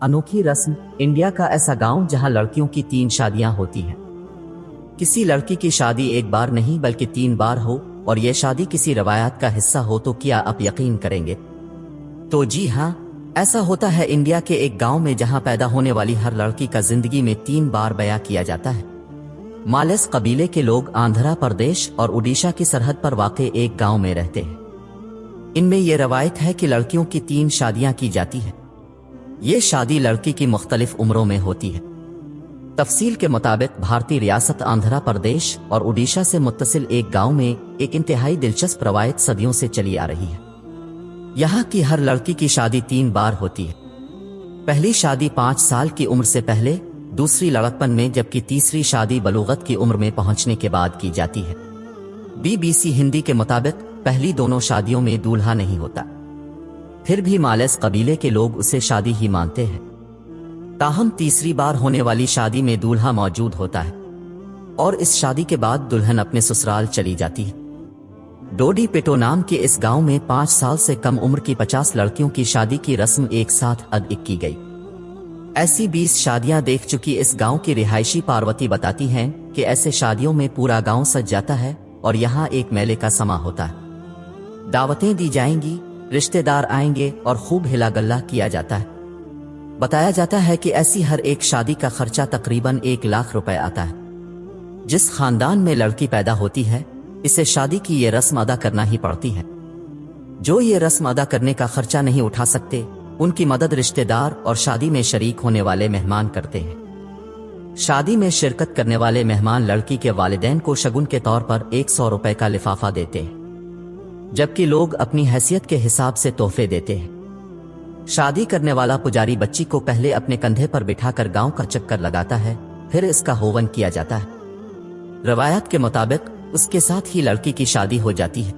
अनोखी रस्म। इंडिया का ऐसा गांव जहां लड़कियों की 3 शादियां होती हैं। किसी लड़की की शादी एक बार नहीं बल्कि 3 बार हो और यह शादी किसी रवायत का हिस्सा हो तो क्या आप यकीन करेंगे? तो जी हाँ, ऐसा होता है इंडिया के एक गांव में जहां पैदा होने वाली हर लड़की का जिंदगी में 3 बार ब्याह किया जाता है। मालेस कबीले के लोग आंध्र प्रदेश और उड़ीसा की सरहद पर वाक़े एक गांव में रहते हैं। इनमें यह रवायत है कि लड़कियों की 3 शादियां की जाती है। ये शादी लड़की की मुख्तलिफ उम्रों में होती है। तफसील के मुताबिक भारतीय रियासत आंध्र प्रदेश और उड़ीसा से मुत्तसिल एक गांव में एक इंतहाई दिलचस्प रवायत सदियों से चली आ रही है। यहाँ की हर लड़की की शादी 3 बार होती है। पहली शादी 5 साल की उम्र से पहले, दूसरी लड़कपन में, जबकि तीसरी शादी बलूगत की उम्र में पहुंचने के बाद की जाती है। BBC हिंदी के मुताबिक पहली दोनों शादियों में दूल्हा नहीं होता, फिर भी मालेस कबीले के लोग उसे शादी ही मानते हैं। ताहम तीसरी बार होने वाली शादी में दूल्हा मौजूद होता है और इस शादी के बाद दुल्हन अपने ससुराल चली जाती है। डोडी पेटो नाम के इस गांव में 5 साल से कम उम्र की 50 लड़कियों की शादी की रस्म एक साथ अदा की गई। ऐसी 20 शादियां देख चुकी इस गांव की रिहायशी पार्वती बताती हैं कि ऐसे शादियों में पूरा गांव सज जाता है और यहाँ एक मेले का समा होता है। दावतें दी जाएंगी, रिश्तेदार आएंगे और खूब हिला गल्ला किया जाता है। बताया जाता है कि ऐसी हर एक शादी का खर्चा तकरीबन 1 लाख रुपए आता है। जिस खानदान में लड़की पैदा होती है, इसे शादी की ये रस्म अदा करना ही पड़ती है। जो ये रस्म अदा करने का खर्चा नहीं उठा सकते, उनकी मदद रिश्तेदार और शादी में शरीक होने वाले मेहमान करते हैं। शादी में शिरकत करने वाले मेहमान लड़की के वालिदैन को शगुन के तौर पर 100 रुपए का लिफाफा देते हैं, जबकि लोग अपनी हैसियत के हिसाब से तोहफे देते हैं। शादी करने वाला पुजारी बच्ची को पहले अपने कंधे पर बिठाकर गांव का चक्कर लगाता है, फिर इसका होवन किया जाता है। रवायत के मुताबिक उसके साथ ही लड़की की शादी हो जाती है।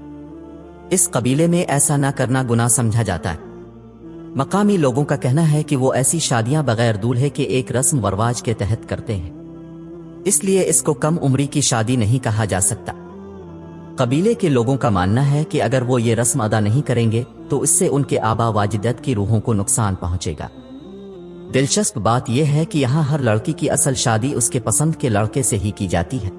इस कबीले में ऐसा न करना गुनाह समझा जाता है। मकामी लोगों का कहना है कि वो ऐसी शादियां बगैर दूल्हे के एक रस्म व रिवाज के तहत करते हैं, इसलिए इसको कम उम्री की शादी नहीं कहा जा सकता। कबीले के लोगों का मानना है कि अगर वो ये रस्म अदा नहीं करेंगे तो इससे उनके आबा वाजिदत की रूहों को नुकसान पहुंचेगा। दिलचस्प बात यह है कि यहाँ हर लड़की की असल शादी उसके पसंद के लड़के से ही की जाती है।